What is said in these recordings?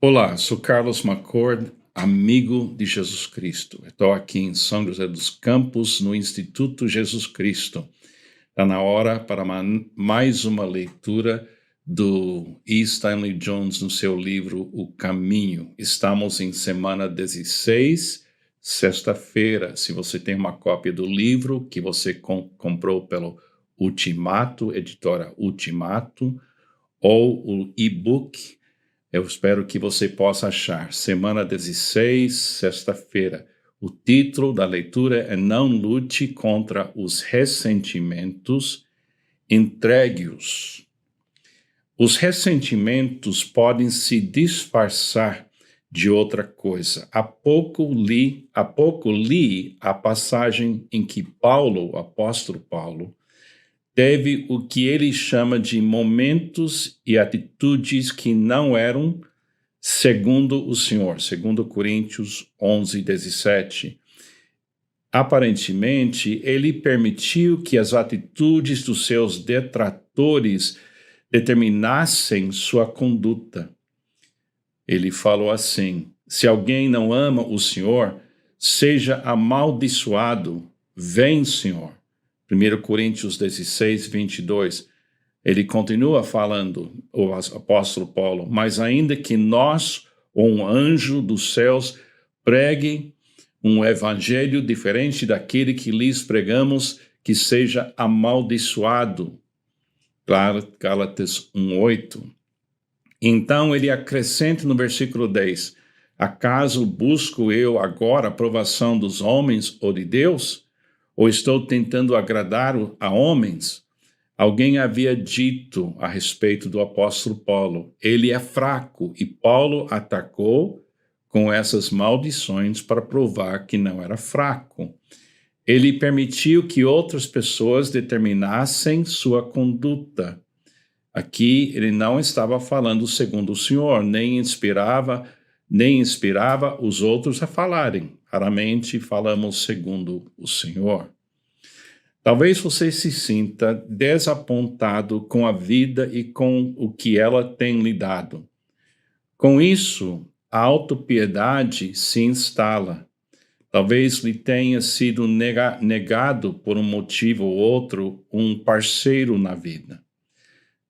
Olá, sou Carlos McCord, amigo de Jesus Cristo. Estou aqui em São José dos Campos, no Instituto Jesus Cristo. Está na hora para mais uma leitura do E. Stanley Jones no seu livro O Caminho. Estamos em semana 16, sexta-feira. Se você tem uma cópia do livro que você comprou pelo Ultimato, editora Ultimato, ou o e-book, eu espero que você possa achar. Semana 16, sexta-feira. O título da leitura é Não lute contra os ressentimentos, entregue-os. Os ressentimentos podem se disfarçar de outra coisa. Há pouco li a passagem em que Paulo, o apóstolo Paulo, teve o que ele chama de momentos e atitudes que não eram segundo o Senhor, segundo Coríntios 11, 17. Aparentemente, ele permitiu que as atitudes dos seus detratores determinassem sua conduta. Ele falou assim: se alguém não ama o Senhor, seja amaldiçoado. Vem, Senhor. 1 Coríntios 16, 22. Ele continua falando, o apóstolo Paulo, mas ainda que nós, ou um anjo dos céus, pregue um evangelho diferente daquele que lhes pregamos, que seja amaldiçoado. Gálatas 1:8. Então ele acrescenta no versículo 10, acaso busco eu agora a aprovação dos homens ou de Deus? Ou estou tentando agradar a homens? Alguém havia dito a respeito do apóstolo Paulo, ele é fraco, e Paulo atacou com essas maldições para provar que não era fraco. Ele permitiu que outras pessoas determinassem sua conduta. Aqui ele não estava falando segundo o Senhor, nem inspirava os outros a falarem. Raramente falamos segundo o Senhor. Talvez você se sinta desapontado com a vida e com o que ela tem lhe dado. Com isso, a autopiedade se instala. Talvez lhe tenha sido negado por um motivo ou outro um parceiro na vida.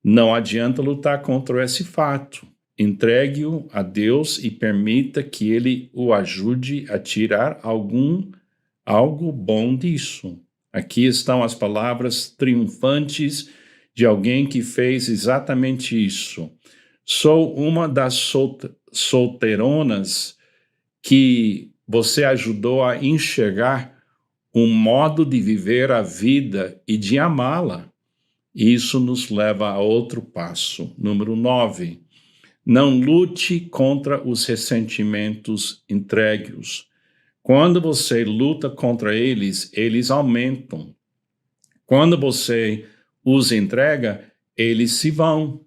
Não adianta lutar contra esse fato. Entregue-o a Deus e permita que Ele o ajude a tirar algo bom disso. Aqui estão as palavras triunfantes de alguém que fez exatamente isso. Sou uma das solteironas que você ajudou a enxergar um modo de viver a vida e de amá-la. Isso nos leva a outro passo. Número 9. Não lute contra os ressentimentos, entregue-os. Quando você luta contra eles, eles aumentam. Quando você os entrega, eles se vão.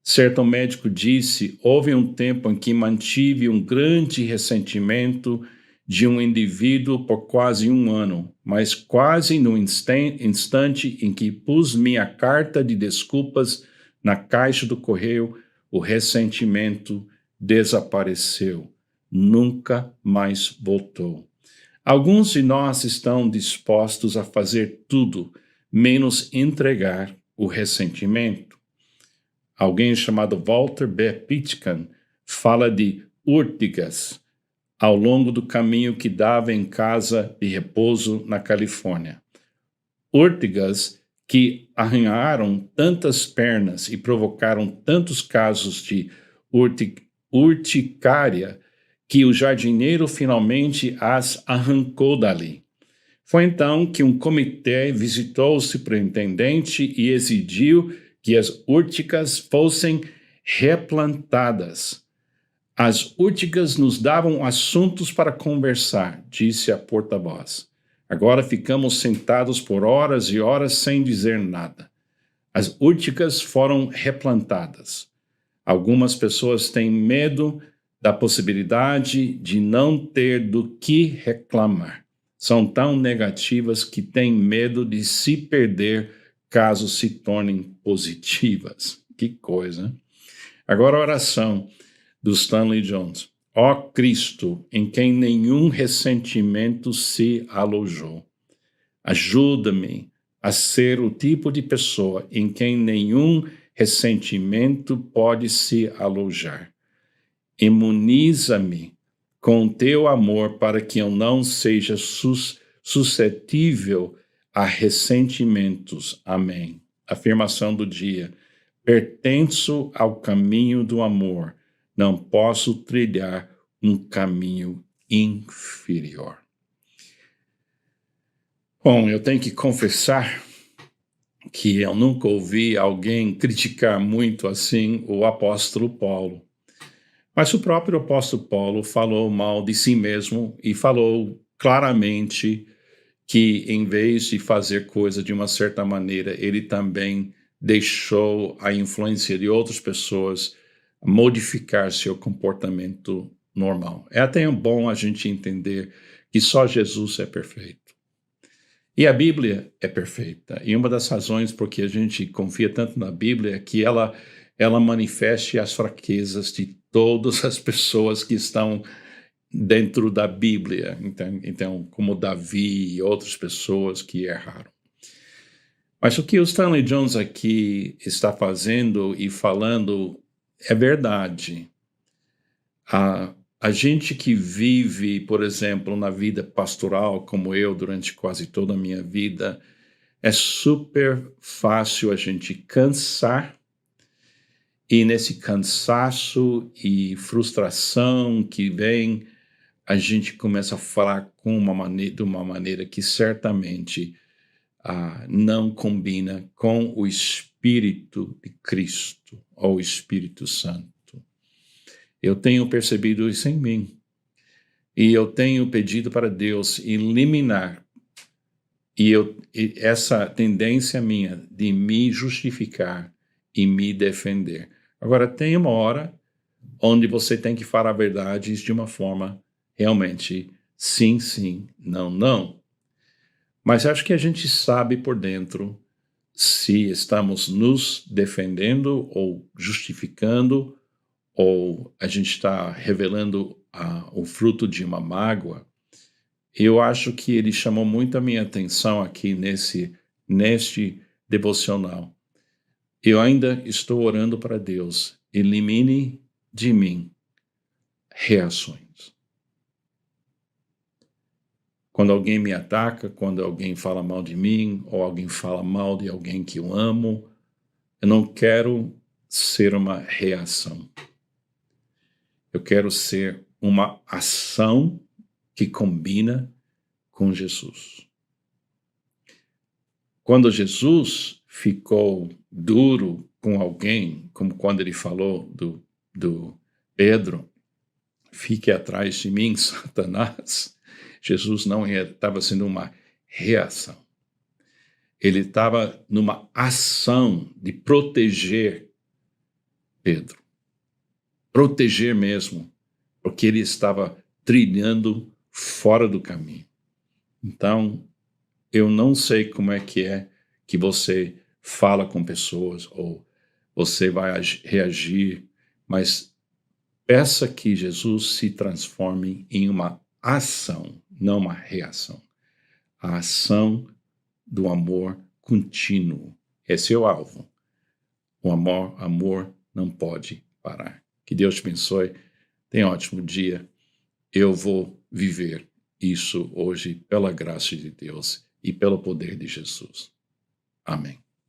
Certo médico disse, houve um tempo em que mantive um grande ressentimento de um indivíduo por quase um ano, mas quase no instante em que pus minha carta de desculpas na caixa do correio, o ressentimento desapareceu. Nunca mais voltou. Alguns de nós estão dispostos a fazer tudo, menos entregar o ressentimento. Alguém chamado Walter B. Pitkin fala de urtigas ao longo do caminho que dava em casa de repouso na Califórnia. Urtigas que arranharam tantas pernas e provocaram tantos casos de urticária que o jardineiro finalmente as arrancou dali. Foi então que um comitê visitou o superintendente e exigiu que as urticas fossem replantadas. As urticas nos davam assuntos para conversar, disse a porta-voz. Agora ficamos sentados por horas e horas sem dizer nada. As urticas foram replantadas. Algumas pessoas têm medo da possibilidade de não ter do que reclamar. São tão negativas que têm medo de se perder caso se tornem positivas. Que coisa, hein? Agora a oração. do Stanley Jones. Ó Cristo, em quem nenhum ressentimento se alojou, ajuda-me a ser o tipo de pessoa em quem nenhum ressentimento pode se alojar. Imuniza-me com teu amor para que eu não seja suscetível a ressentimentos. Amém. Afirmação do dia. Pertenço ao caminho do amor. Não posso trilhar um caminho inferior. Bom, eu tenho que confessar que eu nunca ouvi alguém criticar muito assim o apóstolo Paulo. Mas o próprio apóstolo Paulo falou mal de si mesmo e falou claramente que, em vez de fazer coisa de uma certa maneira, ele também deixou a influência de outras pessoas modificar seu comportamento normal. É até bom a gente entender que só Jesus é perfeito. E a Bíblia é perfeita. E uma das razões por que a gente confia tanto na Bíblia é que ela manifeste as fraquezas de todas as pessoas que estão dentro da Bíblia. Então, como Davi e outras pessoas que erraram. Mas o que o Stanley Jones aqui está fazendo e falando é verdade. A gente que vive, por exemplo, na vida pastoral, como eu, durante quase toda a minha vida, é super fácil a gente cansar, e nesse cansaço e frustração que vem, a gente começa a falar de uma maneira que certamente não combina com o Espírito de Cristo, ou o Espírito Santo. Eu tenho percebido isso em mim. E eu tenho pedido para Deus eliminar essa tendência minha de me justificar e me defender. Agora, tem uma hora onde você tem que falar verdades de uma forma realmente sim, sim, não, não. Mas acho que a gente sabe por dentro se estamos nos defendendo ou justificando, ou a gente está revelando o fruto de uma mágoa. Eu acho que ele chamou muito a minha atenção aqui neste devocional. Eu ainda estou orando para Deus, elimine de mim reações. Quando alguém me ataca, quando alguém fala mal de mim, ou alguém fala mal de alguém que eu amo, eu não quero ser uma reação. Eu quero ser uma ação que combina com Jesus. Quando Jesus ficou duro com alguém, como quando ele falou do Pedro, fique atrás de mim, Satanás, Jesus não estava sendo uma reação. Ele estava numa ação de proteger Pedro. Proteger mesmo, porque ele estava trilhando fora do caminho. Então, eu não sei como é que você fala com pessoas ou você vai reagir, mas peça que Jesus se transforme em uma ação, não uma reação. A ação do amor contínuo. Esse é o alvo. O amor não pode parar. Que Deus te abençoe. Tenha um ótimo dia. Eu vou viver isso hoje pela graça de Deus e pelo poder de Jesus. Amém.